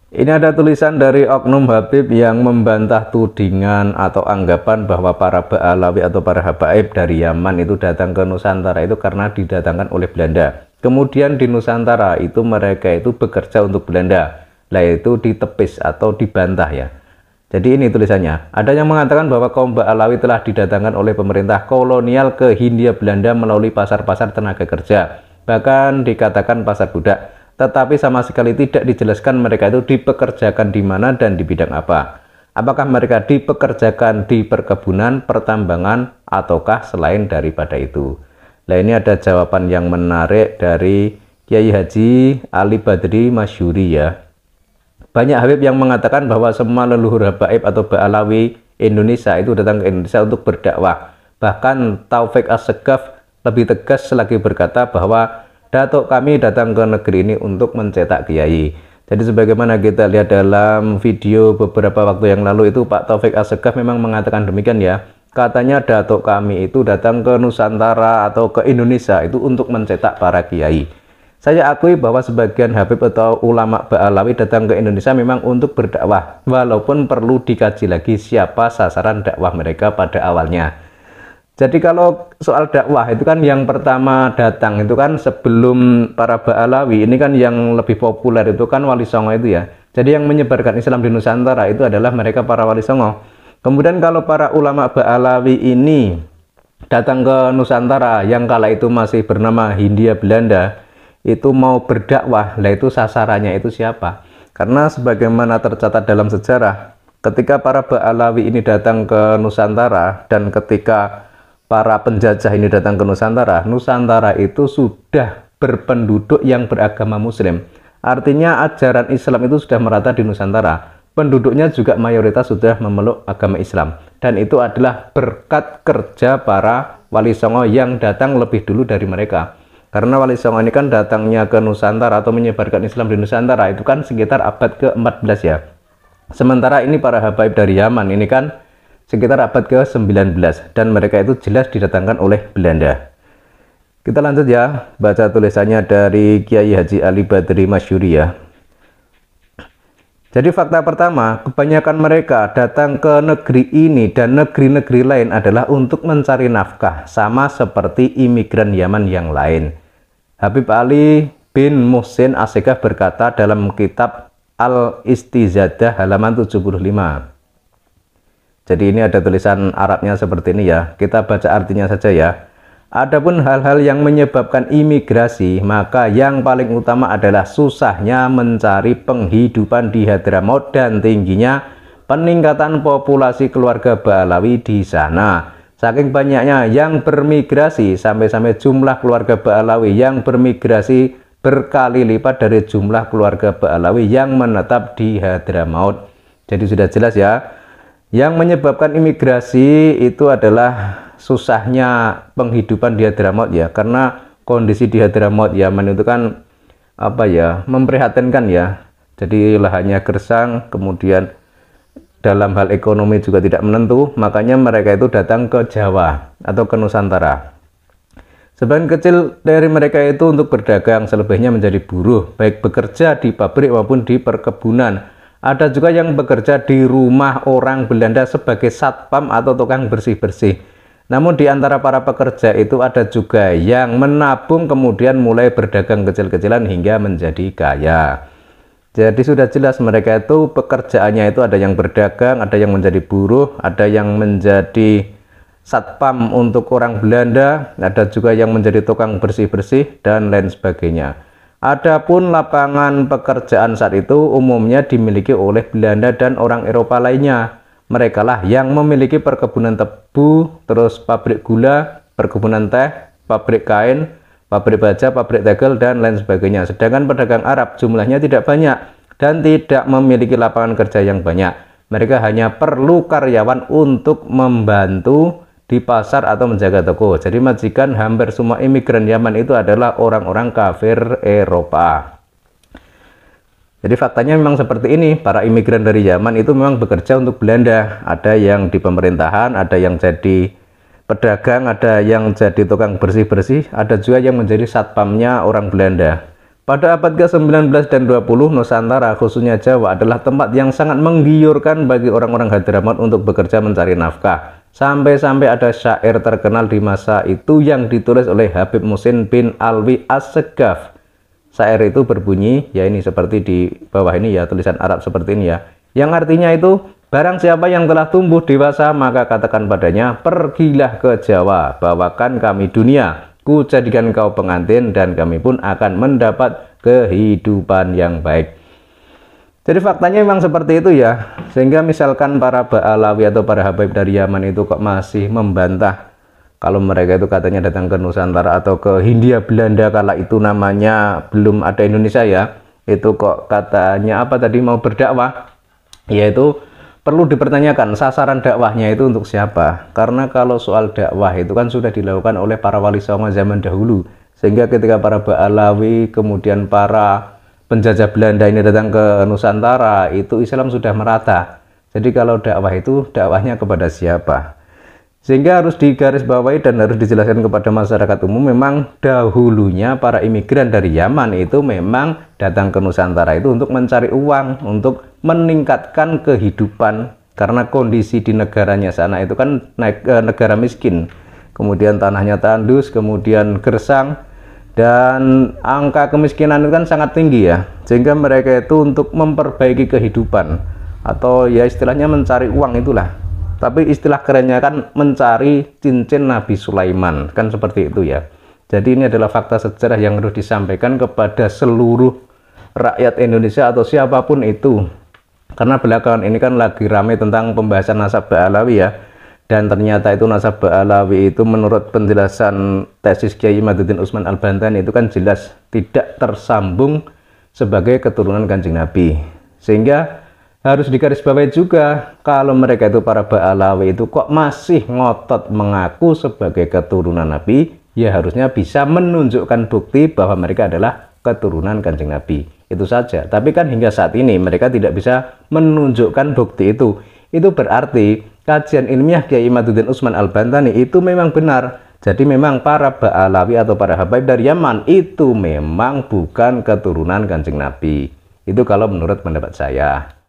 Ini ada tulisan dari Oknum Habib yang membantah tudingan atau anggapan bahwa para Ba'alawi atau para habaib dari Yaman itu datang ke Nusantara itu karena didatangkan oleh Belanda. Kemudian di Nusantara itu mereka itu bekerja untuk Belanda, yaitu ditepis atau dibantah ya. Jadi ini tulisannya. Ada yang mengatakan bahwa kaum Ba'alawi telah didatangkan oleh pemerintah kolonial ke Hindia Belanda melalui pasar-pasar tenaga kerja. Bahkan dikatakan pasar budak. Tetapi sama sekali tidak dijelaskan mereka itu dipekerjakan di mana dan di bidang apa. Apakah mereka dipekerjakan di perkebunan, pertambangan, ataukah selain daripada itu? Nah, ini ada jawaban yang menarik dari Kiai Haji Ali Badri Masyuri ya. Banyak Habib yang mengatakan bahwa semua leluhur habaib atau Ba'alawi Indonesia itu datang ke Indonesia untuk berdakwah. Bahkan Taufik As-Segaf lebih tegas lagi berkata bahwa Datuk kami datang ke negeri ini untuk mencetak kiai. Jadi sebagaimana kita lihat dalam video beberapa waktu yang lalu itu Pak Taufik As-Segaf memang mengatakan demikian ya. Katanya Datuk kami itu datang ke Nusantara atau ke Indonesia itu untuk mencetak para kiai. Saya akui bahwa sebagian Habib atau ulama Ba'alawi datang ke Indonesia memang untuk berdakwah. Walaupun perlu dikaji lagi siapa sasaran dakwah mereka pada awalnya. Jadi kalau soal dakwah itu kan yang pertama datang itu kan sebelum para Ba'alawi ini kan yang lebih populer itu kan Wali Songo itu ya. Jadi yang menyebarkan Islam di Nusantara itu adalah mereka para Wali Songo. Kemudian kalau para ulama Ba'alawi ini datang ke Nusantara yang kala itu masih bernama Hindia Belanda itu mau berdakwah, lah itu sasarannya itu siapa? Karena sebagaimana tercatat dalam sejarah ketika para Ba'alawi ini datang ke Nusantara dan ketika para penjajah ini datang ke Nusantara, Nusantara itu sudah berpenduduk yang beragama Muslim. Artinya ajaran Islam itu sudah merata di Nusantara. Penduduknya juga mayoritas sudah memeluk agama Islam. Dan itu adalah berkat kerja para Wali Songo yang datang lebih dulu dari mereka. Karena Wali Songo ini kan datangnya ke Nusantara atau menyebarkan Islam di Nusantara itu kan sekitar abad ke-14 ya. Sementara ini para habaib dari Yaman ini kan sekitar abad ke-19 dan mereka itu jelas didatangkan oleh Belanda. Kita lanjut ya, baca tulisannya dari Kiai Haji Ali Badri Masyuri ya. Jadi fakta pertama, kebanyakan mereka datang ke negeri ini dan negeri-negeri lain adalah untuk mencari nafkah, sama seperti imigran Yaman yang lain. Habib Ali bin Muhsin As-Segaf berkata dalam kitab Al-Istizadah halaman 75. Jadi ini ada tulisan Arabnya seperti ini ya. Kita baca artinya saja ya. Adapun hal-hal yang menyebabkan imigrasi, maka yang paling utama adalah susahnya mencari penghidupan di Hadramaut dan tingginya peningkatan populasi keluarga Ba'alawi di sana. Saking banyaknya yang bermigrasi, sampai-sampai jumlah keluarga Ba'alawi yang bermigrasi berkali lipat dari jumlah keluarga Ba'alawi yang menetap di Hadramaut. Jadi sudah jelas ya. Yang menyebabkan imigrasi itu adalah susahnya penghidupan di Hadramaut ya, karena kondisi di Hadramaut Yaman itu kan apa ya, memprihatinkan ya. Jadi lahannya gersang, kemudian dalam hal ekonomi juga tidak menentu, makanya mereka itu datang ke Jawa atau ke Nusantara. Sebagian kecil dari mereka itu untuk berdagang, selebihnya menjadi buruh, baik bekerja di pabrik maupun di perkebunan. Ada juga yang bekerja di rumah orang Belanda sebagai satpam atau tukang bersih-bersih. Namun di antara para pekerja itu ada juga yang menabung kemudian mulai berdagang kecil-kecilan hingga menjadi kaya. Jadi sudah jelas mereka itu pekerjaannya itu ada yang berdagang, ada yang menjadi buruh, ada yang menjadi satpam untuk orang Belanda, ada juga yang menjadi tukang bersih-bersih dan lain sebagainya. Adapun lapangan pekerjaan saat itu umumnya dimiliki oleh Belanda dan orang Eropa lainnya. Mereka lah yang memiliki perkebunan tebu, terus pabrik gula, perkebunan teh, pabrik kain, pabrik baja, pabrik tegel, dan lain sebagainya. Sedangkan pedagang Arab jumlahnya tidak banyak dan tidak memiliki lapangan kerja yang banyak. Mereka hanya perlu karyawan untuk membantu di pasar atau menjaga toko. Jadi majikan hampir semua imigran Yaman itu adalah orang-orang kafir Eropa. Jadi faktanya memang seperti ini. Para imigran dari Yaman itu memang bekerja untuk Belanda. Ada yang di pemerintahan, ada yang jadi pedagang, ada yang jadi tukang bersih-bersih, ada juga yang menjadi satpamnya orang Belanda. Pada abad ke-19 dan 20, Nusantara khususnya Jawa adalah tempat yang sangat menggiurkan bagi orang-orang Hadramaut untuk bekerja mencari nafkah. Sampai-sampai ada syair terkenal di masa itu yang ditulis oleh Habib Muhsin bin Alwi As-Segaf. Syair itu berbunyi, ya ini seperti di bawah ini ya, tulisan Arab seperti ini ya. Yang artinya itu, barang siapa yang telah tumbuh dewasa, maka katakan padanya, pergilah ke Jawa, bawakan kami dunia. Ku jadikan kau pengantin dan kami pun akan mendapat kehidupan yang baik. Jadi faktanya memang seperti itu ya. Sehingga misalkan para Ba'alawi atau para Habaib dari Yaman itu kok masih membantah kalau mereka itu katanya datang ke Nusantara atau ke Hindia Belanda kala itu namanya belum ada Indonesia ya. Itu kok katanya apa tadi mau berdakwah, yaitu perlu dipertanyakan sasaran dakwahnya itu untuk siapa. Karena kalau soal dakwah itu kan sudah dilakukan oleh para wali songo zaman dahulu, sehingga ketika para Ba'alawi kemudian para penjajah Belanda ini datang ke Nusantara, itu Islam sudah merata. Jadi kalau dakwah itu dakwahnya kepada siapa, sehingga harus digarisbawahi dan harus dijelaskan kepada masyarakat umum. Memang dahulunya para imigran dari Yaman itu memang datang ke Nusantara itu untuk mencari uang, untuk meningkatkan kehidupan, karena kondisi di negaranya sana itu kan negara miskin, kemudian tanahnya tandus, kemudian gersang, dan angka kemiskinan itu kan sangat tinggi ya, sehingga mereka itu untuk memperbaiki kehidupan atau ya istilahnya mencari uang itulah. Tapi istilah kerennya kan mencari cincin Nabi Sulaiman, kan seperti itu ya. Jadi ini adalah fakta sejarah yang harus disampaikan kepada seluruh rakyat Indonesia atau siapapun itu. Karena belakangan ini kan lagi ramai tentang pembahasan nasab Ba'alawi ya. Dan ternyata itu nasab Ba'alawi itu menurut penjelasan tesis Kiai Imaduddin Utsman Al-Bantani itu kan jelas tidak tersambung sebagai keturunan Kanjeng Nabi. Sehingga harus digarisbawahi juga kalau mereka itu para Ba'alawi itu kok masih ngotot mengaku sebagai keturunan Nabi, ya harusnya bisa menunjukkan bukti bahwa mereka adalah keturunan Kanjeng Nabi. Itu saja. Tapi kan hingga saat ini mereka tidak bisa menunjukkan bukti itu. Itu berarti kajian ilmiah Kiai Imaduddin Utsman Al-Bantani itu memang benar. Jadi memang para Ba'alawi atau para Habaib dari Yaman itu memang bukan keturunan Kanjeng Nabi. Itu kalau menurut pendapat saya.